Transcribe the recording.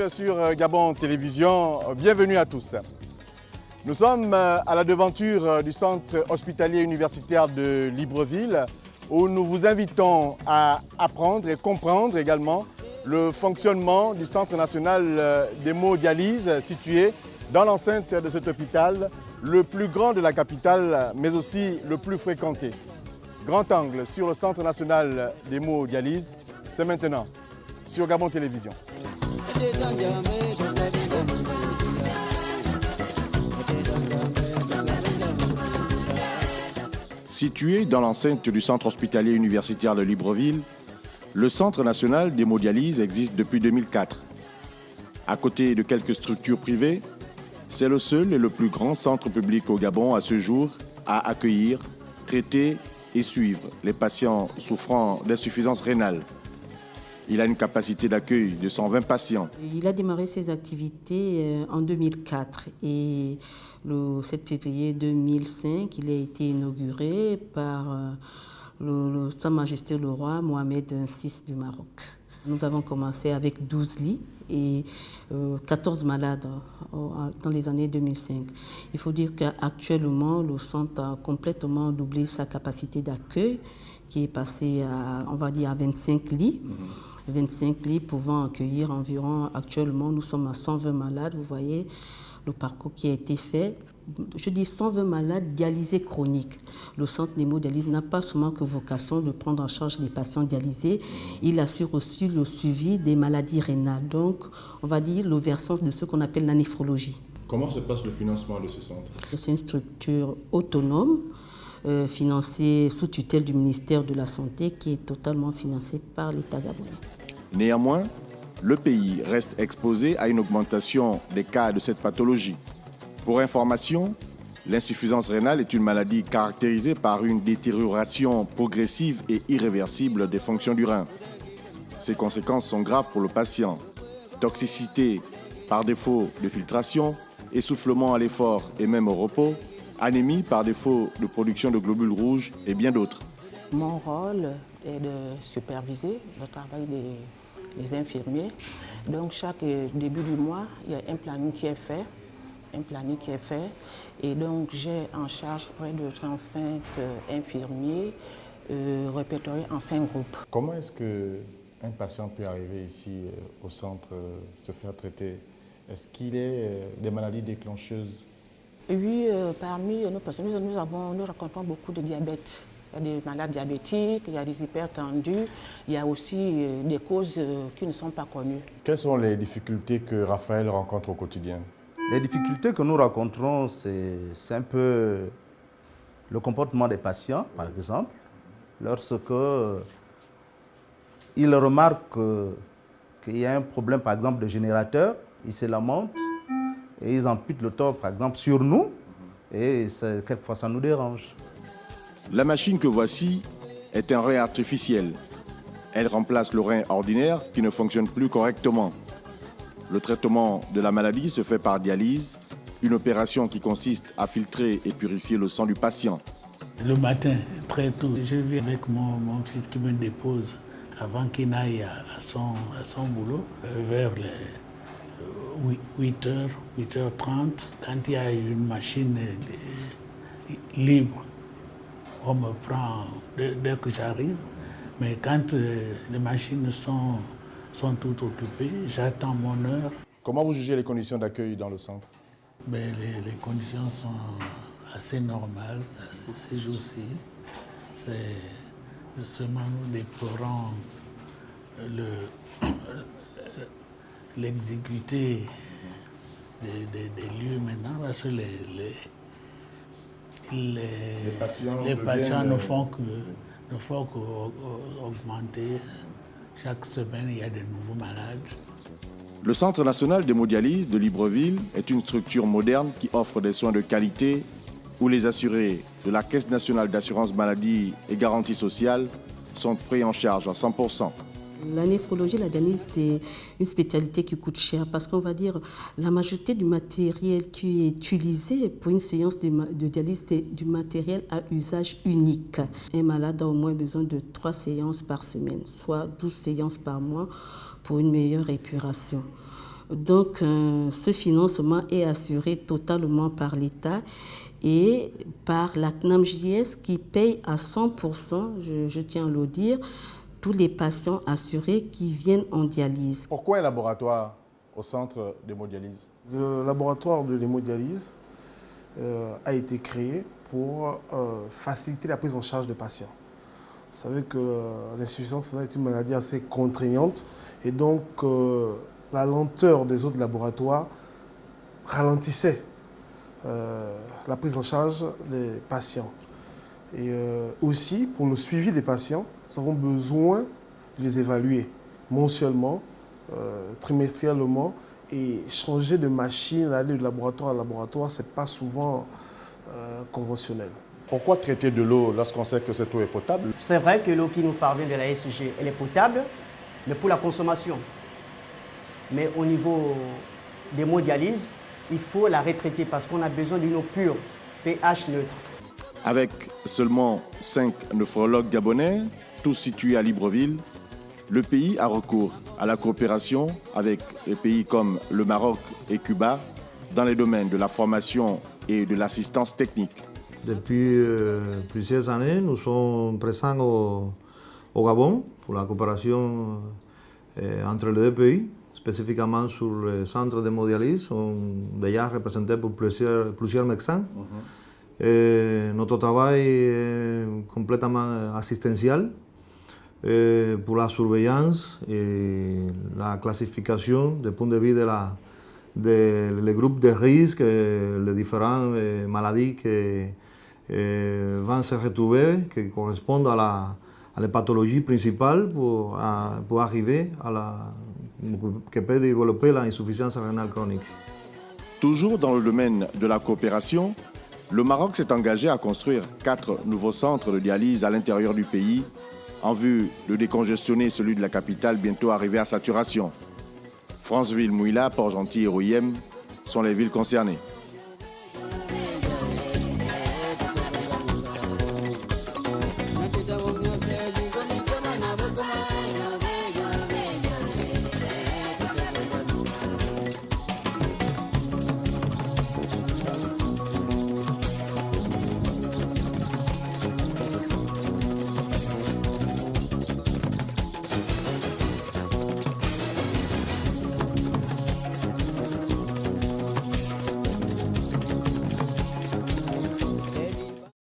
sur Gabon Télévision, bienvenue à tous. Nous sommes à la devanture du centre hospitalier universitaire de Libreville où nous vous invitons à apprendre et comprendre également le fonctionnement du Centre national d'hémodialyse situé dans l'enceinte de cet hôpital, le plus grand de la capitale mais aussi le plus fréquenté. Grand angle sur le Centre national d'hémodialyse, c'est maintenant sur Gabon Télévision. Situé dans l'enceinte du centre hospitalier universitaire de Libreville, le Centre national d'hémodialyse existe depuis 2004. À côté de quelques structures privées, c'est le seul et le plus grand centre public au Gabon à ce jour à accueillir, traiter et suivre les patients souffrant d'insuffisance rénale. Il a une capacité d'accueil de 120 patients. Il a démarré ses activités en 2004 et le 7 février 2005, il a été inauguré par Sa Majesté le roi Mohamed VI du Maroc. Nous avons commencé avec 12 lits et 14 malades dans les années 2005. Il faut dire qu'actuellement, le centre a complètement doublé sa capacité d'accueil, qui est passée à, on va dire, à 25 lits. 25 lits pouvant accueillir environ, actuellement, nous sommes à 120 malades. Vous voyez le parcours qui a été fait. Je dis 120 malades dialysés chroniques. Le centre d'hémodialyse n'a pas seulement que vocation de prendre en charge les patients dialysés, il assure aussi le suivi des maladies rénales. Donc, on va dire le versant de ce qu'on appelle la néphrologie. Comment se passe le financement de ce centre? C'est une structure autonome, financée sous tutelle du ministère de la Santé, qui est totalement financée par l'État gabonais. Néanmoins, le pays reste exposé à une augmentation des cas de cette pathologie. Pour information, l'insuffisance rénale est une maladie caractérisée par une détérioration progressive et irréversible des fonctions du rein. Ses conséquences sont graves pour le patient. Toxicité par défaut de filtration, essoufflement à l'effort et même au repos, anémie par défaut de production de globules rouges et bien d'autres. Mon rôle est de superviser le travail des infirmiers. Donc chaque début du mois, il y a un planning qui est fait. Et donc j'ai en charge près de 35 infirmiers répertoriés en 5 groupes. Comment est-ce qu'un patient peut arriver ici au centre se faire traiter? Est-ce qu'il est des maladies déclencheuses? Oui, parmi nos patients, nous rencontrons beaucoup de diabète. Il y a des malades diabétiques, il y a des hypertendus, il y a aussi des causes qui ne sont pas connues. Quelles sont les difficultés que Raphaël rencontre au quotidien? Les difficultés que nous rencontrons, c'est un peu le comportement des patients, par exemple. Lorsque ils remarquent qu'il y a un problème, par exemple, de générateur, ils se lamentent et ils imputent le tort, par exemple, sur nous. Et quelquefois, ça nous dérange. La machine que voici est un rein artificiel. Elle remplace le rein ordinaire qui ne fonctionne plus correctement. Le traitement de la maladie se fait par dialyse, une opération qui consiste à filtrer et purifier le sang du patient. Le matin, très tôt, je viens avec mon fils qui me dépose avant qu'il n'aille à son boulot, vers les 8h, 8h30. Quand il y a une machine libre, on me prend dès que j'arrive. Mais quand les machines sont toutes occupées, j'attends mon heure. Comment vous jugez les conditions d'accueil dans le centre? Ben, les conditions sont assez normales ces jours-ci. C'est seulement nous déplorons l'exiguïté des lieux maintenant, parce que les patients ne font qu'augmenter. Chaque semaine, il y a de nouveaux malades. Le Centre national d'hémodialyse de Libreville est une structure moderne qui offre des soins de qualité où les assurés de la Caisse nationale d'assurance maladie et garantie sociale sont pris en charge à 100%. La néphrologie, la dialyse, c'est une spécialité qui coûte cher parce qu'on va dire la majorité du matériel qui est utilisé pour une séance de dialyse, c'est du matériel à usage unique. Un malade a au moins besoin de 3 séances par semaine, soit 12 séances par mois pour une meilleure épuration. Donc, ce financement est assuré totalement par l'État et par la CNAMJS qui paye à 100%, je tiens à le dire, tous les patients assurés qui viennent en dialyse. Pourquoi un laboratoire au centre d'hémodialyse? Le laboratoire de l'hémodialyse a été créé pour faciliter la prise en charge des patients. Vous savez que l'insuffisance rénale est une maladie assez contraignante et donc la lenteur des autres laboratoires ralentissait la prise en charge des patients. Et aussi, pour le suivi des patients, nous avons besoin de les évaluer mensuellement, trimestriellement, et changer de machine, aller de laboratoire à laboratoire, ce n'est pas souvent conventionnel. Pourquoi traiter de l'eau lorsqu'on sait que cette eau est potable? C'est vrai que l'eau qui nous parvient de la SG, elle est potable, mais pour la consommation. Mais au niveau d'hémodialyse, il faut la retraiter parce qu'on a besoin d'une eau pure, pH neutre. Avec seulement 5 néphrologues gabonais, tous situés à Libreville, le pays a recours à la coopération avec des pays comme le Maroc et Cuba dans les domaines de la formation et de l'assistance technique. Depuis plusieurs années, nous sommes présents au Gabon pour la coopération entre les deux pays, spécifiquement sur le centre d'hémodialyse, déjà représenté par plusieurs médecins. Notre travail est complètement assistentiel pour la surveillance et la classification du point de vue des groupes de risque, les différentes maladies qui vont se retrouver, qui correspondent à la pathologie principale pour arriver à que peut développer l'insuffisance rénale chronique. Toujours dans le domaine de la coopération, le Maroc s'est engagé à construire 4 nouveaux centres de dialyse à l'intérieur du pays en vue de décongestionner celui de la capitale bientôt arrivé à saturation. Franceville, Mouila, Port-Gentil et Royem sont les villes concernées.